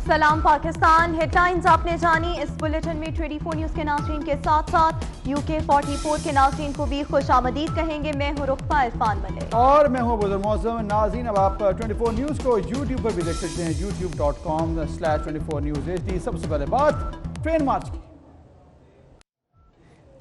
सलाम पाकिस्तान, हेडलाइंस आपने जानी। इस बुलेटिन में 24 न्यूज के नाज़रीन के साथ साथ UK 44 के नाज़रीन को भी खुशामदीद कहेंगे। मैं हूँ रुखबा इरफान मलिक और मैं हूँ बुजुर्ग मौसम नाज़रीन। अब आप 24 न्यूज़ को YouTube पर भी देख सकते हैं, youtube.com/24newsHD। सबसे पहले बात ट्रेन मार्च की।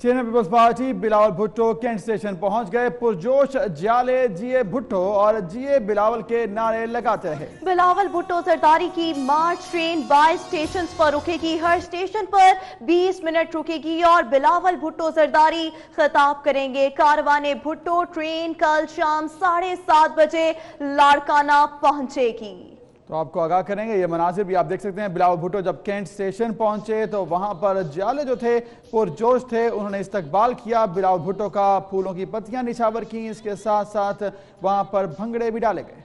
Chairman People's Party Bilawal Bhutto cantt station पहुंच गए। पुरजोश जियाले जीए भुट्टो और जीए बिलावल के नारे लगाते रहे। बिलावल भुट्टो जरदारी की मार्च ट्रेन 22 स्टेशन पर रुकेगी। हर स्टेशन पर 20 मिनट रुकेगी और बिलावल भुट्टो जरदारी खिताब करेंगे। कारवाने भुट्टो ट्रेन कल शाम 7:30 बजे लाड़काना पहुंचेगी। तो आपको आगाह करेंगे, ये मनाजिर भी आप देख सकते हैं। बिलावल भुट्टो जब कैंट स्टेशन पहुंचे तो वहां पर जियाले जो थे पुरजोश थे, उन्होंने इस्तकबाल किया। बिलावल भुट्टो का फूलों की पत्तियां निछावर की। इसके साथ साथ वहां पर भंगड़े भी डाले गए।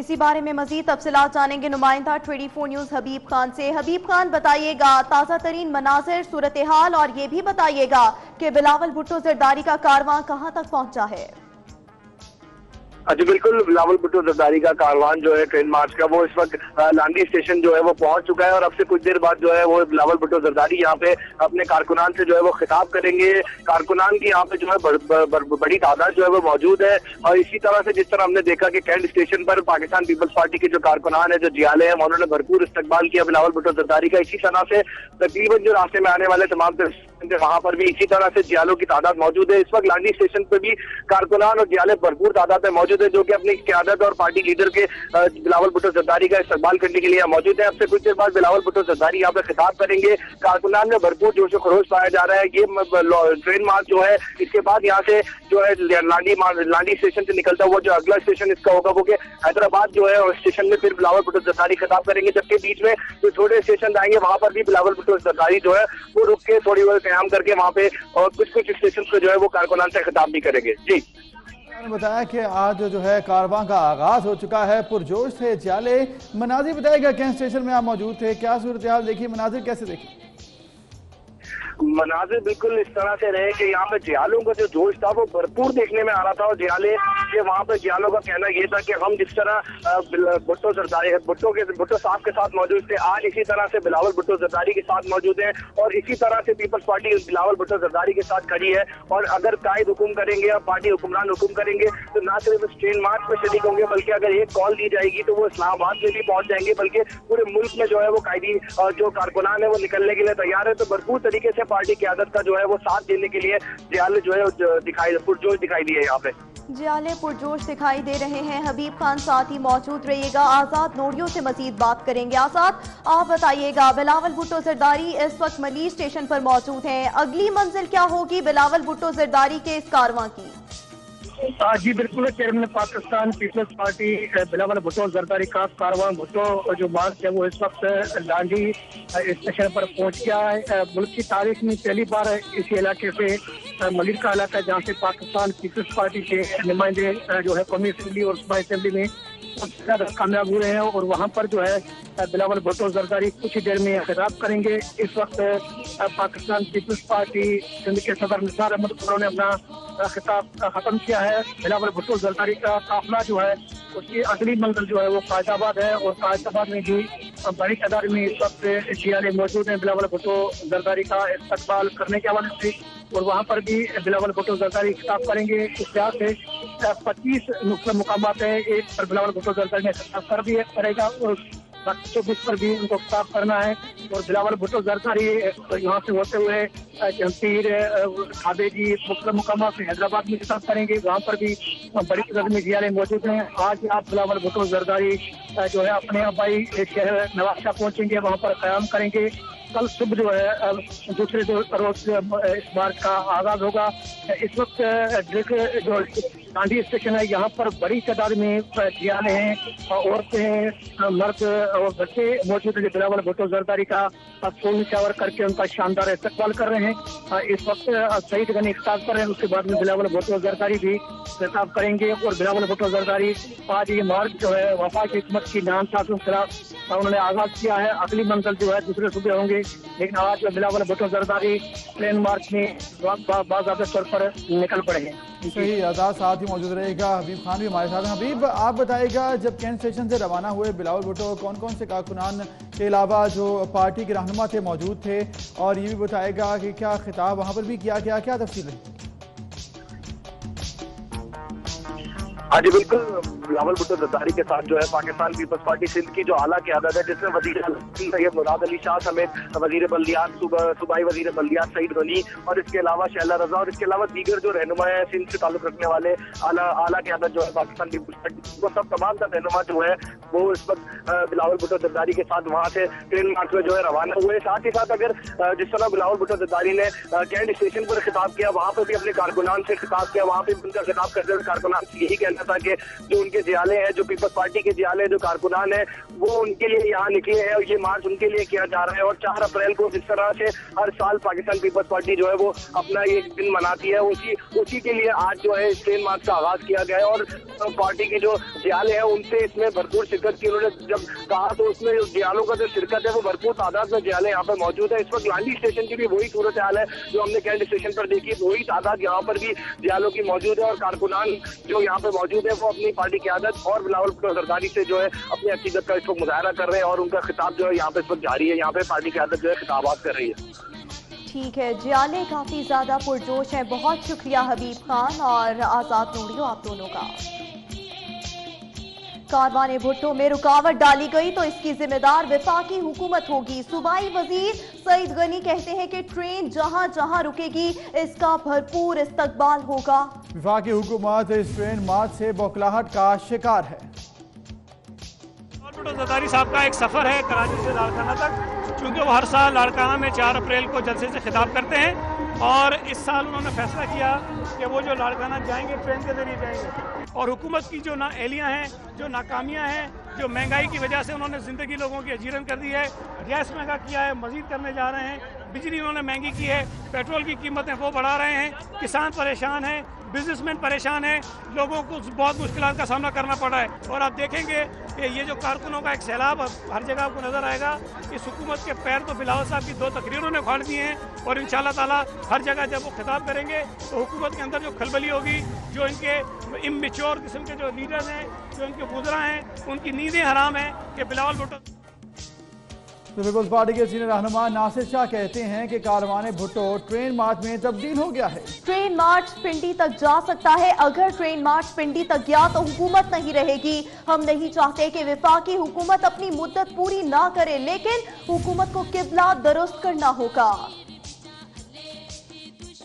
इसी बारे में मजीद तफसीलात जानेंगे नुमाइंदा 24 न्यूज हबीब खान से। हबीब खान, बताइएगा ताज़ा तरीन मनाजिर, सूरत हाल, और ये भी बताइएगा कि बिलावल भुट्टो जरदारी का कारवां कहां तक पहुंचा है। जी बिल्कुल, बिलावल भुट्टो जरदारी का कारवान जो है ट्रेन मार्च का, वो इस वक्त लांडी स्टेशन जो है वो पहुंच चुका है और अब से कुछ देर बाद जो है वो बिलावल भुट्टो जरदारी यहाँ पे अपने कारकुनान से जो है वो खिताब करेंगे। कारकुनान की यहाँ पे जो है बड़ी तादाद जो है वो मौजूद है। और इसी तरह से जिस तरह हमने देखा कि कैंट स्टेशन पर पाकिस्तान पीपल्स पार्टी के जो कारकुनान है, जो जियाले हैं, उन्होंने भरपूर इस्तकबाल किया बिलावल भुट्टो जरदारी का। इसी तरह से तकरीबन जो रास्ते में आने वाले तमाम वहां पर भी इसी तरह से जियालों की तादाद मौजूद है। इस वक्त लांडी स्टेशन पर भी कारकुनान और जियाले भरपूर तादाद में मौजूद है, जो कि अपनी क़यादत और पार्टी लीडर के बिलावल भुट्टो जरदारी का इस्तकबाल करने के लिए मौजूद है। अब से कुछ देर बाद बिलावल भुट्टो जरदारी यहाँ पे खिताब करेंगे। कारकुनान में भरपूर जोश खरोश पाया जा रहा है। ये ट्रेन मार्च जो है, इसके बाद यहाँ से जो है लांडी स्टेशन से निकलता हुआ जो अगला स्टेशन इसका होगा वो हैदराबाद जो है, और स्टेशन में फिर बिलावल भुट्टो जरदारी खिताब करेंगे। जबकि बीच में जो छोटे स्टेशन आएंगे वहां पर भी बिलावल भुट्टो जरदारी जो है वो रुक के थोड़ी देर कयाम करके वहां पे और कुछ स्टेशन पे जो है वो कारकुनान से खिताब भी करेंगे। जी बताया कि आज जो है कारवां का आगाज हो चुका है। पुरजोश थे जियाले। मनाजिर बताएगा, कैंट स्टेशन में आप मौजूद थे, क्या सूरत हाल देखी, मनाजिर कैसे देखी? मनाजिर बिल्कुल इस तरह से रहे कि यहाँ पे जियालों का जो जोश था वो भरपूर देखने में आ रहा था। और जियाले के वहाँ पे जियालों का कहना ये था कि हम जिस तरह भुट्टो जरदारी भुट्टो साहब के साथ मौजूद थे, आज इसी तरह से बिलावल भुट्टो जरदारी के साथ मौजूद है। और इसी तरह से पीपल्स पार्टी बिलावल भुट्टो जरदारी के साथ खड़ी है। और अगर कायद हुकुम करेंगे या पार्टी हुक्मरान हुकुम करेंगे तो ना सिर्फ इस ट्रेन मार्च में शरीक होंगे, बल्कि अगर एक कॉल दी जाएगी तो वो इस्लामाबाद में भी पहुंच जाएंगे। बल्कि पूरे मुल्क में जो है वो कायदी जो कारकुनान है वो निकलने के लिए तैयार है। तो भरपूर तरीके से पार्टी की आदत का जो है वो साथ देने के लिए जियाले जो है पुरजोश दिखाई दिए। यहाँ पे जियाले पुरजोश दिखाई दे रहे हैं। हबीब खान साथ ही मौजूद रहिएगा। आजाद नोडियो से मजीद बात करेंगे। आजाद, आप बताइएगा, बिलावल भुट्टो जरदारी इस वक्त मली स्टेशन पर मौजूद हैं। अगली मंजिल क्या होगी बिलावल भुट्टो जरदारी के इस कारवां की? जी बिल्कुल, chairman Pakistan People's Party Bilawal Bhutto Zardari का कारवां भुट्टो जो मार्च है वो इस वक्त लांडी स्टेशन पर पहुंच गया है। मुल्क की तारीख में पहली बार इसी इलाके से मलिक का इलाका, जहाँ से पाकिस्तान पीपल्स पार्टी के नुमाइंदे जो है कौमी असम्बली और सूबाई असम्बली में सबसे ज्यादा कामयाब हुए हैं। और वहाँ पर जो है बिलावल भुट्टो जरदारी कुछ ही देर में खिताब करेंगे। इस वक्त पाकिस्तान पीपल्स पार्टी सिंध के सदर निसार अहमद उन्होंने अपना खिताब खत्म किया है। बिलावल भुट्टो जरदारी का काफिला जो है उसकी अगली मंजिल जो है वो कायदाबाद है। और कायदाबाद में भी बड़ी तादाद में इस वक्त जियाले मौजूद हैं बिलावल भुट्टो जरदारी का इस्तकबाल करने के हवाले से। और वहाँ पर भी बिलावल भुट्टो जरदारी खिताब करेंगे। इस लिहाज से 25 नुक्ता मुकामात है। एक पर बिलावल भुट्टो जरदारी ने खिताब कर भी करेगा और 24 पर भी उनको खिताब करना है। और बिलावल भुट्टो जरदारी यहाँ से होते हुए जमशेद खाबेजी मुख्तलिफ मुकामात से हैदराबाद में खिताब करेंगे। वहाँ पर भी बड़ी तादाद में जियाले मौजूद हैं। आज आप बिलावल भुट्टो जरदारी जो है अपने आबाई शहर नवाबशाह पहुँचेंगे, वहाँ पर क़याम करेंगे। कल सुबह जो है दूसरे रोज इस मार्च का आगाज होगा। इस वक्त जो लांडी स्टेशन है यहाँ पर बड़ी तादाद में जियाले हैं, औरतें हैं, मर्द और बच्चे मौजूद है। बिलावल भुट्टो जरदारी का फूल निछावर करके उनका शानदार इस्तकबाल कर रहे हैं। इस वक्त शहीद गनी खिताब कर रहे हैं, उसके बाद में बिलावल भुट्टो जरदारी भी खिताब करेंगे। और बिलावल भुट्टो जरदारी आज ये मार्च जो है वफाक हुकूमत की नाइंसाफियों के खिलाफ उन्होंने आगाज किया है। अगली मंजिल जो है दूसरे सूबे होंगे, लेकिन आज बिलावल भुट्टो जरदारी प्लेन मार्च में बाज़ाब्ता तौर पर निकल पड़े हैं। सही, आजाद साथ ही मौजूद रहेगा। हबीब खान भी हमारे साथ हैं। हबीब, आप बताइएगा, जब कैंट स्टेशन से रवाना हुए बिलावल भुट्टो, कौन कौन से कारकुनान के अलावा जो पार्टी के रहनुमा थे मौजूद थे, और ये भी बताएगा कि क्या खिताब वहाँ पर भी किया गया, क्या तफसीलें? हाँ जी बिल्कुल, बिलावल भुट्टो जरदारी के साथ जो है पाकिस्तान पीपल्स पार्टी सिंध की जो आला क़यादत है, जिसमें वज़ीर सैयद मुराद अली शाह समेत वज़ीर बल्दियात सूबाई वज़ीर बल्दियात सईद गनी और इसके अलावा शैला रजा और इसके अलावा दीगर जो रहनुमा है सिंध से ताल्लुक़ रखने वाले आला क़यादत जो है पाकिस्तान पीपल्स पार्टी, वो सब तमाम तर रहनुमा जो है वो इस वक्त बिलावल भुट्टो जरदारी के साथ वहाँ से ट्रेन मार्च में जो है रवाना हुए। साथ ही साथ अगर जिस तरह बिलावल भुट्टो जरदारी ने कैंट स्टेशन पर खिताब किया, वहाँ पर भी अपने कारकुनान से खिताब किया। वहाँ पर उनका खिताब करते हुए कारकुनान से यही कहना था कि जो उनके जियाले हैं, जो पीपल्स पार्टी के जियाले जो कारकुनान है, वो उनके लिए यहाँ निकले हैं और ये मार्च उनके लिए किया जा रहा है। और 4 अप्रैल को जिस तरह से हर साल पाकिस्तान पीपल्स पार्टी जो है वो अपना ये दिन मनाती है, उसी के लिए आज जो है ट्रेन मार्च का आगाज किया गया है। और पार्टी के जो जियाले हैं उनसे इसमें भरपूर शिरकत की उन्होंने जब कहा, तो उसमें जियालों का जो शिरकत है वो भरपूर तादाद में जियाले यहाँ पर मौजूद है। इस वक्त लांडी स्टेशन की भी वही सूरत हाल है जो हमने कैंट स्टेशन पर देखी, वही तादाद यहाँ पर भी जियालों की मौजूद है। और कारकुनान जो यहाँ पर मौजूद है वो अपनी पार्टी की आदत और बिलावल भुट्टो जरदारी से जो है अपनी अकीदत का इस वक्त मुजाहरा कर रहे हैं और उनका खिताब जो है यहाँ पे इस वक्त जारी है। यहाँ पे पार्टी की आदत जो है खिताबात कर रही है। ठीक है, जियाले काफी ज्यादा पुरजोश हैं। बहुत शुक्रिया हबीब खान और आजाद नूरियो आप दोनों का। कारवाने भुट्टो में रुकावट डाली गई तो इसकी जिम्मेदार वफाकी हुकूमत होगी। सूबाई वजीर सईद गनी कहते हैं कि ट्रेन जहां जहां रुकेगी इसका भरपूर इस्तकबाल होगा। वफाकी हुकूमत इस ट्रेन मार्च से बौखलाहट का शिकार है। भुट्टो जरदारी साहब का एक सफर है कराची से लाड़काना तक, क्योंकि वो हर साल लाड़काना में 4 अप्रैल को जलसे से खिताब करते हैं और इस साल उन्होंने फैसला किया कि वो जो लाड़काना जाएंगे ट्रेन के जरिए जाएंगे। और हुकूमत की जो नाअहलियाँ हैं, जो नाकामियाँ हैं, जो महंगाई की वजह से उन्होंने ज़िंदगी लोगों की अजीरन कर दी है, गैस महंगा किया है, मज़ीद करने जा रहे हैं, बिजली उन्होंने महंगी की है, पेट्रोल की कीमतें वो बढ़ा रहे हैं, किसान परेशान हैं, बिजनेसमैन परेशान हैं, लोगों को बहुत मुश्किलात का सामना करना पड़ रहा है। और आप देखेंगे कि ये जो कारकुनों का एक सैलाब हर जगह आपको नज़र आएगा। इस हुकूमत के पैर तो बिलावल साहब की 2 तकरीरों ने उखाड़ दिए हैं और इंशाअल्लाह ताला हर जगह जब वो खिताब करेंगे तो हुकूमत के अंदर जो खलबली होगी, जो इनके इमेच्योर किस्म के जो लीडर्स हैं, जो इनके वुज़रा हैं, उनकी नींदें हराम हैं कि बिलावल भुट्टो। पीपल्स पार्टी के सीनियर रहनुमा नासिर शाह कहते हैं कि कारवाने भुट्टो ट्रेन मार्च में तब्दील हो गया है। ट्रेन मार्च पिंडी तक जा सकता है। अगर ट्रेन मार्च पिंडी तक गया तो हुकूमत नहीं रहेगी। हम नहीं चाहते कि वफाकी हुकूमत अपनी मुद्दत पूरी ना करे, लेकिन हुकूमत को किबला दुरुस्त करना होगा।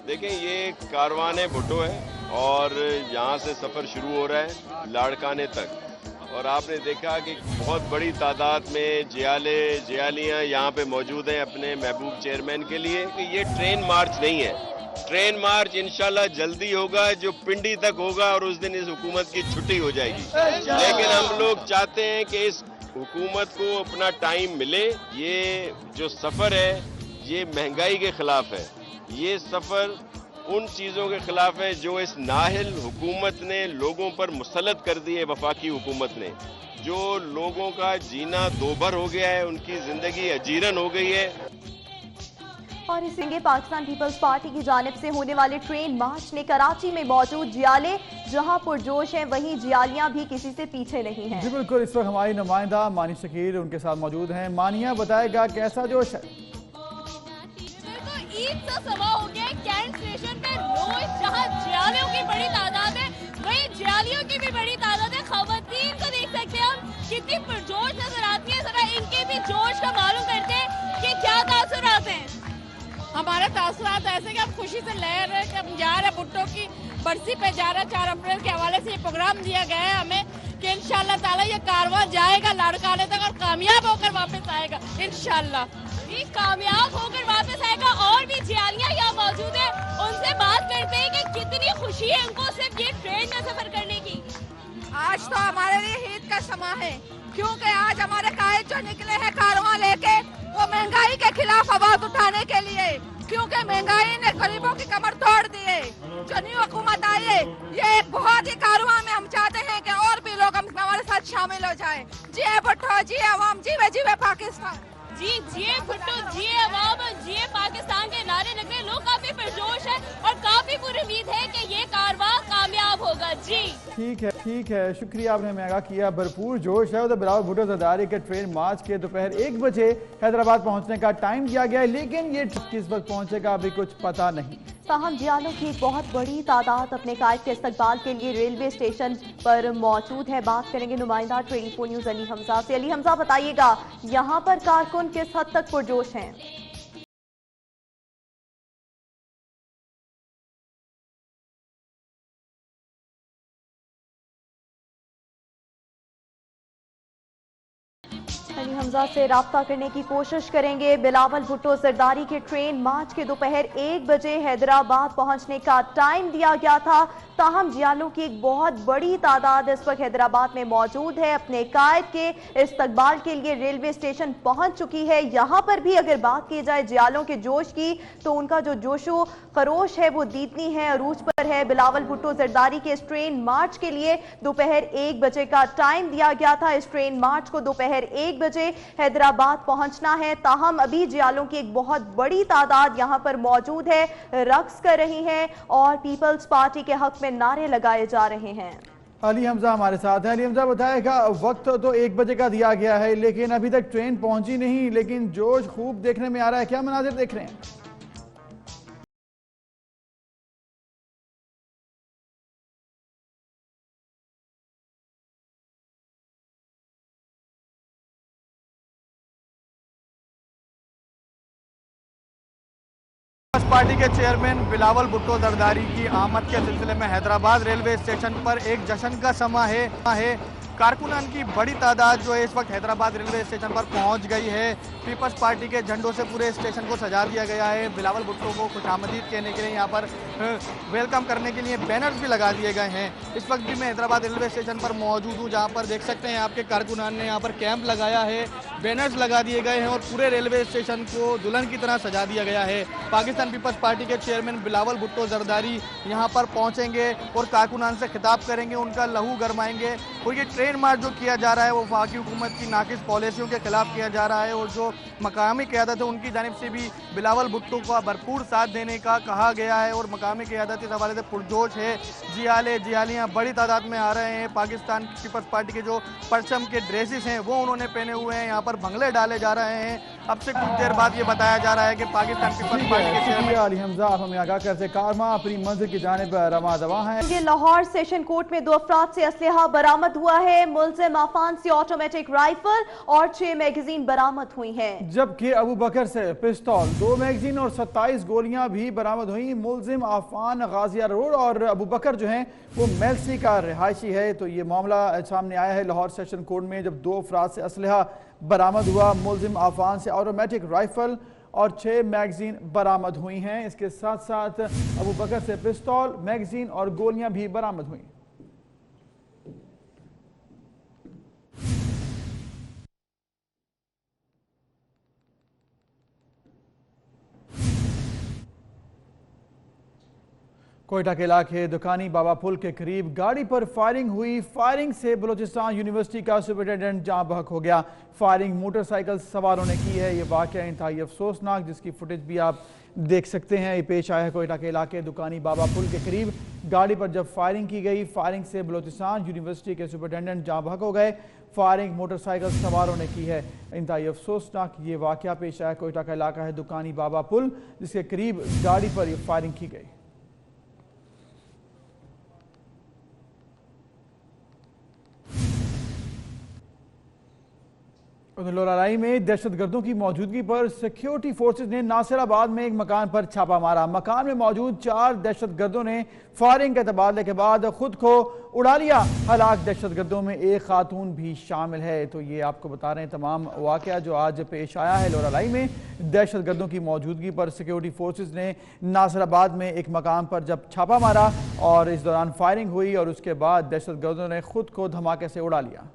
देखें, ये कारवाने भुट्टो है और यहाँ से सफर शुरू हो रहा है लाड़काने तक, और आपने देखा कि बहुत बड़ी तादाद में जियालियाँ यहाँ पे मौजूद हैं अपने महबूब चेयरमैन के लिए। कि ये ट्रेन मार्च नहीं है, ट्रेन मार्च इंशाल्लाह जल्दी होगा, जो पिंडी तक होगा और उस दिन इस हुकूमत की छुट्टी हो जाएगी। लेकिन हम लोग चाहते हैं कि इस हुकूमत को अपना टाइम मिले। ये जो सफर है ये महंगाई के खिलाफ है, ये सफर उन चीज़ों के खिलाफ है जो इस नाहिल हुकूमत ने लोगों पर मुसल्लत कर दी है। वफाकी हुकूमत ने जो लोगों का जीना दोभर हो गया है, उनकी जिंदगी अजीरन हो गई है। और इसीलिए पाकिस्तान पीपल्स पार्टी की जानिब से होने वाले ट्रेन मार्च में कराची में मौजूद जियाले जहां पुरजोश हैं, वहीं जियालियां भी किसी से पीछे नहीं हैं। जी बिल्कुल, इस वक्त हमारी नुमाइंदा मानी शकील उनके साथ मौजूद हैं। मानिया बताएगा कैसा जोश है। ईद सा सवा हो गया है कैंट स्टेशन पे। रोज जहाँ जियालियों की बड़ी तादाद है वहीं जियालियों की भी बड़ी तादाद है। खवातीन को देख सकते हैं हम कितनी पुरजोश नजर आती है। जरा इनके भी जोश का मालूम करते हैं कि क्या तासुरात हैं। हमारे तासुरात ऐसे कि हम खुशी से लहर रहे कि हम जा रहे हैं, भुट्टो की बरसी पे जा रहा है। 4 अप्रैल के हवाले से ये प्रोग्राम दिया गया है हमें कि इंशाल्लाह ताला ये कारवां जाएगा लाड़काने तक और कामयाब होकर वापस आएगा इंशाल्लाह। एक कामयाब होकर वापस आएगा। और भी जियालियां यहाँ मौजूद है, उनसे बात करते हैं कि कितनी खुशी है उनको सिर्फ ये ट्रेन में सफर करने की। आज तो हमारे लिए ईद का समय है, क्योंकि आज हमारे कायद जो निकले हैं कारवां लेके, वो महंगाई के खिलाफ आवाज उठाने के लिए, क्योंकि महंगाई ने गरीबों की कमर तोड़ दी है। जो न्यू हुकूमत आई है, ये एक बहुत ही कारवां में हम चाहते हैं कि और भी लोग हमारे साथ शामिल हो जाए। जिए भुट्टो, जिए अवाम, जीवे जीवे पाकिस्तान। जी, जिए भुट्टो, जिए अवाम, जिए पाकिस्तान के नारे लग रहे, लोग काफी पुरजोश है और काफी पूरी उम्मीद है कि ये कारवां कामयाब होगा। जी ठीक है, शुक्रिया, आपने हमें आगाह किया। भरपूर जोश है उधर बिलावल भुट्टो जरदारी के ट्रेन मार्च के दोपहर 1 बजे हैदराबाद पहुंचने का टाइम दिया गया है, लेकिन ये किस वक्त पहुंचेगा अभी कुछ पता नहीं। ताहम जियालों की बहुत बड़ी तादाद अपने कायद के इस्तकबाल के लिए रेलवे स्टेशन पर मौजूद है। बात करेंगे नुमाइंदा 24 न्यूज़ अली हमजा से। अली हमजा, बताइएगा यहाँ पर कारकुन किस हद तक पुरजोश हैं? अली हमजा से राब्ता करने की कोशिश करेंगे। बिलावल भुट्टो जरदारी के ट्रेन मार्च के दोपहर 1 बजे हैदराबाद पहुंचने का टाइम दिया गया था। ताहम जियालों की एक बहुत बड़ी तादाद इस वक्त हैदराबाद में मौजूद है, अपने कायद के इस्तकबाल के लिए रेलवे स्टेशन पहुंच चुकी है। यहाँ पर भी अगर बात की जाए जियालों के जोश की, तो उनका जो जोशो खरोश है वो दीदनी है, अरूज पर है। बिलावल भुट्टो जरदारी के इस ट्रेन मार्च के लिए दोपहर 1 बजे का टाइम दिया गया था। इस ट्रेन मार्च को दोपहर 1 बजे हैदराबाद पहुंचना है। ताहम अभी जियालों की एक बहुत बड़ी तादाद यहां पर मौजूद है, रक्स कर रही हैं और पीपल्स पार्टी के हक में नारे लगाए जा रहे हैं। अली हमजा हमारे साथ है। अली हमजा, बताएगा वक्त तो 1 बजे का दिया गया है, लेकिन अभी तक ट्रेन पहुंची नहीं, लेकिन जोश खूब देखने में आ रहा है। क्या मनाजिर देख रहे हैं? पार्टी के चेयरमैन बिलावल भुट्टो जरदारी की आमद के सिलसिले में हैदराबाद रेलवे स्टेशन पर एक जश्न का समय है। कारकुनान की बड़ी तादाद जो है इस वक्त हैदराबाद रेलवे स्टेशन पर पहुंच गई है। पीपल्स पार्टी के झंडों से पूरे स्टेशन को सजा दिया गया है। बिलावल भुट्टो को खुशामदीद कहने के लिए यहाँ पर वेलकम करने के लिए बैनर्स भी लगा दिए गए हैं। इस वक्त भी मैं हैदराबाद रेलवे स्टेशन पर मौजूद हूँ, जहाँ पर देख सकते हैं आपके कारकुनान ने यहाँ पर कैंप लगाया है, बैनर्स लगा दिए गए हैं और पूरे रेलवे स्टेशन को दुल्हन की तरह सजा दिया गया है। पाकिस्तान पीपल्स पार्टी के चेयरमैन बिलावल भुट्टो जरदारी यहाँ पर पहुँचेंगे और कारकुनान से खिताब करेंगे, उनका लहू गरमाएंगे। और ये ट्रेन मार्च जो किया जा रहा है वो वफाकी हुकूमत की नाकिस पॉलिसियों के खिलाफ किया जा रहा है और जो मकामी क़यादत है उनकी जानिब से भी बिलावल भुट्टो का भरपूर साथ देने का कहा गया है और मकामी क़यादत इस हवाले से पुरजोश है। जियालियाँ बड़ी तादाद में आ रहे हैं। पाकिस्तान पीपल्स पार्टी के जो परचम के ड्रेसेस हैं वो उन्होंने पहने हुए हैं। यहाँ पर भंगले डाले जा रहे हैं। अब से कुछ देर बाद ये बताया जा रहा है कि पाकिस्तान पीपल्स पार्टी के चेयरमैन अली हमजा, आप हमें आगाह करते कारवां अपनी मंजिल की जानिब रवां दवा है। लाहौर सेशन कोर्ट में 2 अफराद से असलहा बरामद हुआ है। मुल्जिम आफान से ऑटोमेटिक राइफल और 6 मैगजीन बरामद हुई हैं, जबकि अबू बकर से पिस्तौल, 2 मैगजीन और 27 गोलियां भी बरामद हुई। मुल्जिम आफान गाजिया रोड और अबू बकर जो हैं वो मेलसी का रिहायशी है। तो ये मामला सामने आया है लाहौर सेशन कोर्ट में, जब 2 अफराद से असलहा बरामद हुआ। मुल्जिम आफान से ऑटोमेटिक राइफल और 6 मैगजीन बरामद हुई हैं। इसके साथ साथ अबू बकर से पिस्तौल, मैगजीन और गोलियां भी बरामद हुई। कोयटा के इलाके दुकानी बाबा पुल के करीब गाड़ी पर फायरिंग हुई। फायरिंग से बलूचिस्तान यूनिवर्सिटी का सुपरिटेंडेंट जाँ बहक हो गया। फायरिंग मोटरसाइकिल सवारों ने की है। ये वाकया इंतहाई अफसोसनाक, जिसकी फुटेज भी आप देख सकते हैं। ये पेश आया है कोयटा के इलाके दुकानी बाबा पुल के करीब गाड़ी पर जब फायरिंग की गई। फायरिंग से बलूचिस्तान यूनिवर्सिटी के सुपरिटेंडेंट जाँ बहक हो गए। फायरिंग मोटरसाइकिल सवारों ने की है। इंतहाई अफसोसनाक ये वाकया पेश आया। कोयटा का इलाका है दुकानी बाबा पुल, जिसके करीब गाड़ी पर यह फायरिंग की गई। उधर लोरालाई में दहशतगर्दों की मौजूदगी पर सिक्योरिटी फोर्सेज ने नासिराबाद में एक मकान पर छापा मारा। मकान में मौजूद 4 दहशतगर्दों ने फायरिंग के तबादले के बाद खुद को उड़ा लिया। हलाक दहशतगर्दों में एक खातून भी शामिल है। तो ये आपको बता रहे हैं तमाम वाकया जो आज पेश आया है। लोरालाई में दहशतगर्दों की मौजूदगी पर सिक्योरिटी फोर्सेज ने नासिराबाद में एक मकान पर जब छापा मारा और इस दौरान फायरिंग हुई और उसके बाद दहशतगर्दों ने खुद को धमाके से उड़ा लिया।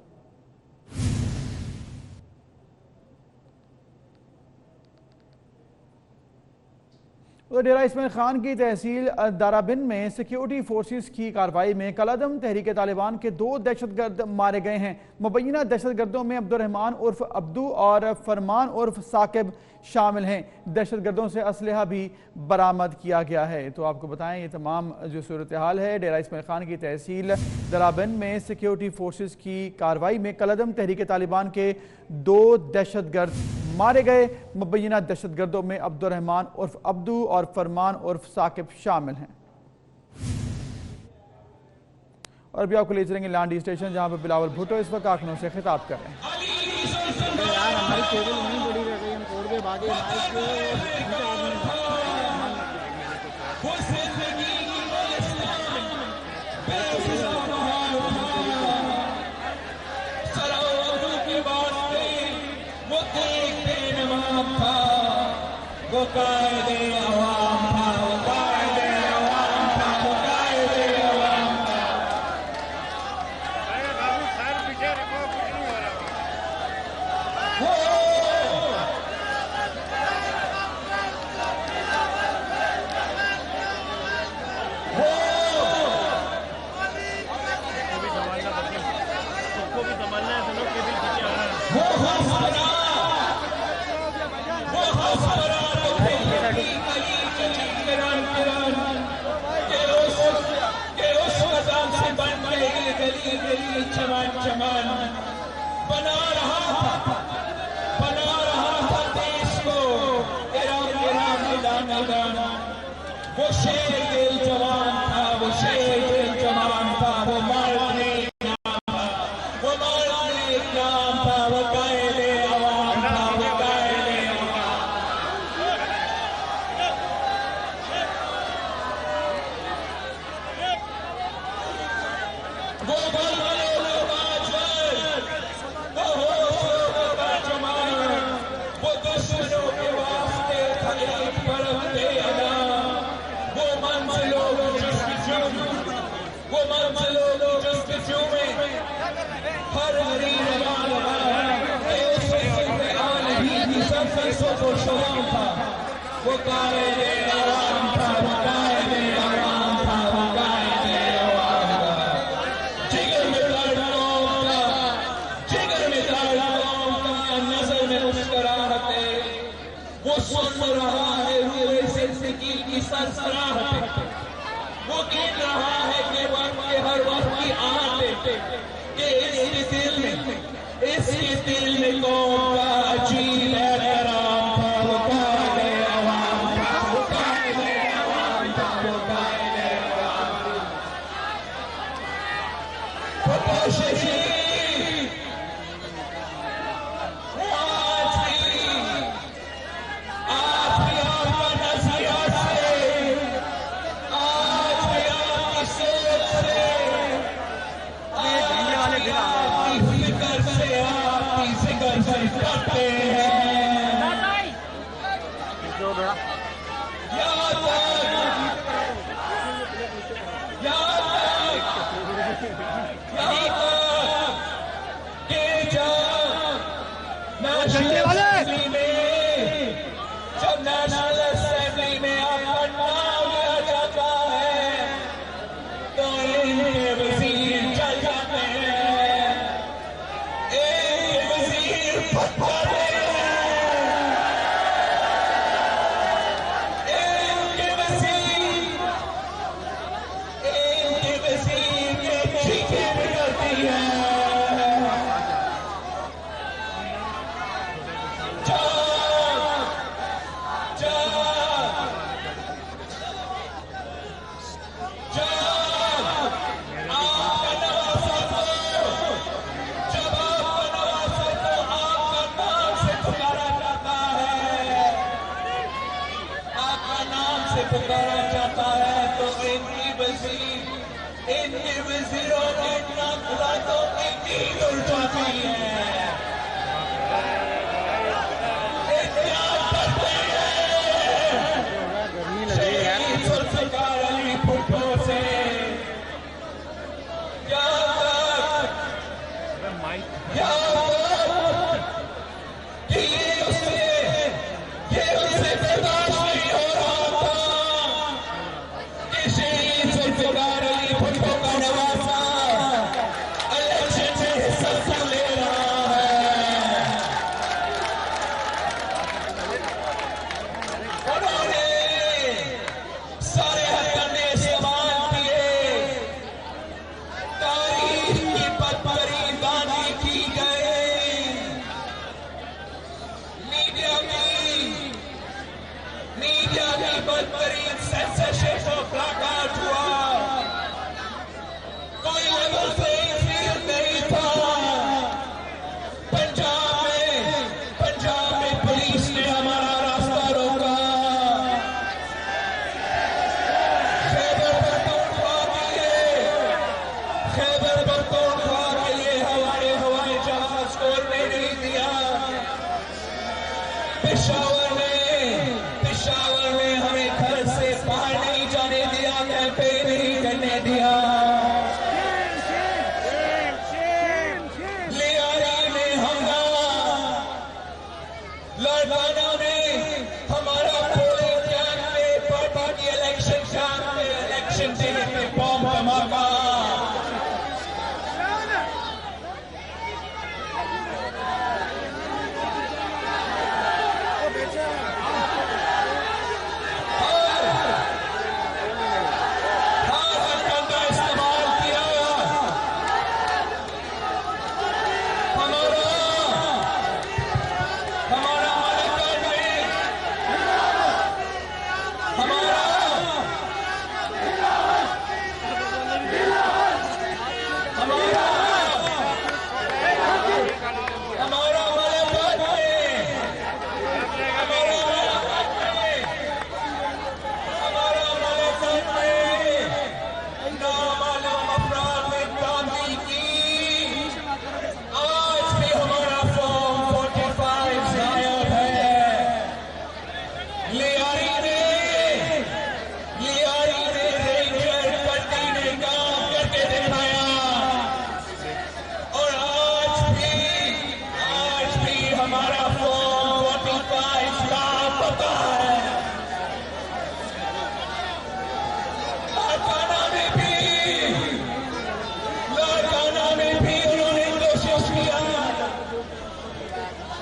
उधर डेरा इस्माइल खान की तहसील दाराबिन में सिक्योरिटी फोर्सेस की कार्रवाई में कलअदम तहरीक तालिबान के 2 दहशतगर्द मारे गए हैं। मुबैना दहशतगर्दों में अब्दुर्रहमान उर्फ अब्दू और फरमान उर्फ साकिब शामिल हैं। दहशतगर्दों से असलहा भी बरामद किया गया है। तो आपको बताएं ये तमाम जो सूरत हाल है डेरा इस्माइल खान की तहसील दाराबिन में सिक्योरिटी फोर्सेस की कार्रवाई में कलअदम तहरीक तालिबान के 2 दहशतगर्द मारे गए। मुबैना दहशतगर्दों में अब्दुर्रहमान उर्फ अब्दू और फरमान उर्फ साकिब शामिल हैं। और अभी आपको ले चलेंगे लांडी स्टेशन जहां पर बिलावल भुट्टो इस वक्त आंखों से खिताब कर रहे हैं। वो कायदे अवाम था, वो कायदे अवाम था, वो कायदे अवाम था। सर पीछे रखो, कुछ नहीं हो रहा। सबको भी संभालना है, सब लोग के भी पीछे आ रहा है। चमान चमान बना रहा था देश को वो शेर दिल जवान था, वो शेर दिल जवान था, वो मारने वो मारने नाम था, वो कायदे अवाम था, वो कायदे वो कायदे अवाम था, वो कायदे अवाम था, वो कायदे अवाम था। जिगर में लड़कों का, जिगर में लड़कों का, नजर में मुस्कुराहटें, वो सुन रहा है रूए जिंदगी की सरसराहटें, वो गिन रहा है कि वक्त के हर वक्त की आहटें, कि इसके दिल में कौम का अजीब एहतराम था। वो कायदे अवाम था, वो कायदे अवाम था, वो कायदे अवाम था। वो कोशिश से पुकारा जाता है तो इनकी वजीरों ने इतना खुला तो इनकी उड़ जाती है। जुल्फ़िकार अली भुट्टो से उसे बर्दाश्त नहीं हो रहा था कि शहीद जुल्फ़िकार अली भुट्टो का नवासा इलेक्शन में हिस्सा ले रहा है। उन्होंने सारे हथकंडे इस्तेमाल किए, तारीख की बदतरीदानी की गई, मीडिया की बदतरीन सेंसरशिप और ब्लैकआउट हुआ। कोई लेवल प्लेइंग फील्ड नहीं था। पंजाब में पुलिस ने हमारा रास्ता रोका। खैबर पख्तूनख्वा के लिए हवाई जहाज खोलने नहीं दिया। पेशावर ने हमें घर से बाहर नहीं जाने दिया, कैंपेन नहीं करने दिया। लियारी में हंगामा, लाड़काना में हमारा पोलिंग कैंप में पार्टी की इलेक्शन डे में बम धमाका।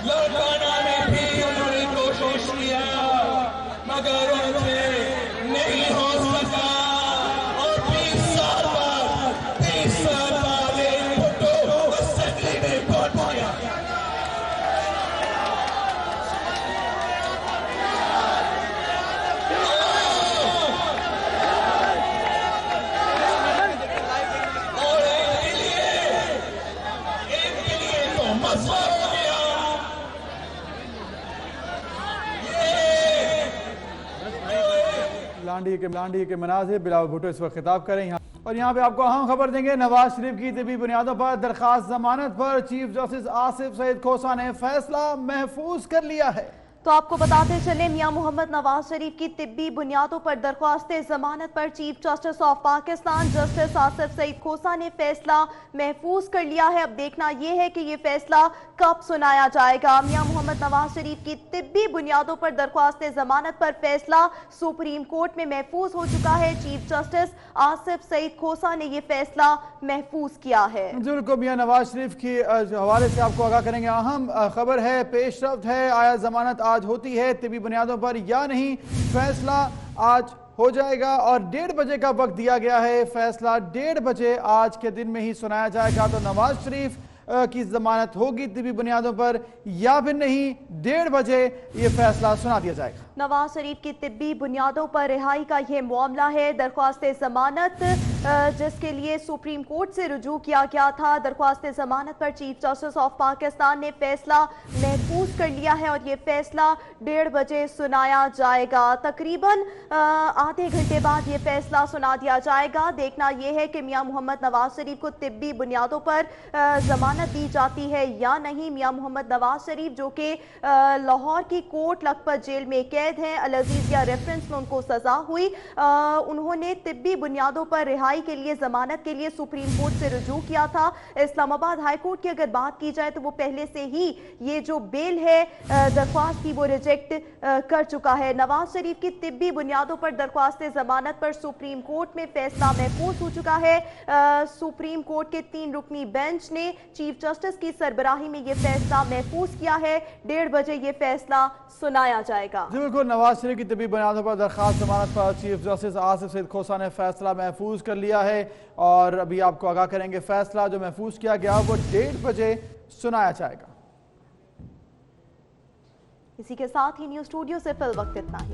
लाड़काना में भी उन्होंने कोशिश किया मगर उनसे नहीं हो सका। और 20 साल बाद भुट्टो असेंबली में पहुंच गया। और इनके लिए तो मसला हो गया। लांडी के मनाजिर बिलावल भुट्टो इस वक्त खिताब करें यहाँ। और यहाँ पे आपको अहम खबर देंगे, नवाज शरीफ की तिबी बुनियादों पर दरखास्त जमानत पर चीफ जस्टिस आसिफ सईद खोसा ने फैसला महफूज कर लिया है। तो आपको बताते चले मियां मोहम्मद नवाज शरीफ की तिब्बी बुनियादों पर दरख्वास्त जमानत पर chief justice of Pakistan justice Asif Saeed Khosa ने फैसला महफूज कर लिया है। अब देखना यह है कि यह फैसला कब सुनाया जाएगा। मियां मोहम्मद नवाज शरीफ की तिब्बी बुनियादों पर दरख्वास्त जमानत पर फैसला सुप्रीम कोर्ट में महफूज हो चुका है। चीफ जस्टिस आसिफ सईद खोसा ने यह फैसला महफूज किया है। को मियां नवाज शरीफ के हवाले से आपको आगाह करेंगे। अहम खबर है, पेशरफ्त है, आया जमानत आज होती है तिबी बुनियादों पर या नहीं, फैसला आज हो जाएगा और 1:30 बजे का वक्त दिया गया है। फैसला 1:30 बजे आज के दिन में ही सुनाया जाएगा। तो नवाज शरीफ की जमानत होगी तिबी बुनियादों पर या फिर नहीं, 1:30 बजे ये फैसला सुना दिया जाएगा। नवाज शरीफ की तिब्बी बुनियादों पर रिहाई का यह मामला है। दरख्वास्त जमानत जिसके लिए सुप्रीम कोर्ट से रुजू किया गया था। दरख्वास्त जमानत पर चीफ जस्टिस ऑफ पाकिस्तान ने फैसला महफूज कर लिया है और ये फैसला 1:30 बजे सुनाया जाएगा। तकरीबन आधे घंटे बाद ये फैसला सुना दिया जाएगा। देखना यह है कि मियां मोहम्मद नवाज शरीफ को तिब्बी बुनियादों पर जमानत दी जाती है या नहीं। मियां मोहम्मद नवाज शरीफ जो कि लाहौर की कोट लखपत जेल में कैद हैं, अल अजीजिया रेफरेंस में उनको सजा हुई, उन्होंने तिब्बी बुनियादों पर रिहाई के लिए जमानत के लिए सुप्रीम कोर्ट से रुजू किया था। इस्लामाबाद हाई कोर्ट की अगर बात की जाए तो वो पहले से ही ये जो बेल है दरख्वास्त की वो रिजेक्ट कर चुका है। नवाज शरीफ की तिब्बी बुनियादों पर दरख्वास्त जमानत पर सुप्रीम कोर्ट में फैसला महफूज हो चुका है। सुप्रीम कोर्ट के 3 रुकनी बेंच ने चीफ जस्टिस की सरबराही में ये फैसला महफूज किया है। 1:30 बजे ये फैसला सुनाया जाएगा। जी बिल्कुल, नवाज शरीफ की तिब्बी बुनियादों पर दरख्वास्त जमानत पर चीफ जस्टिस आसिफ सईद खोसा ने फैसला महफूज कर लिया है और अभी आपको आगाह करेंगे। फैसला जो महफूज किया गया वो 1:30 बजे सुनाया जाएगा। इसी के साथ ही न्यूज स्टूडियो से फिल वक्त इतना ही।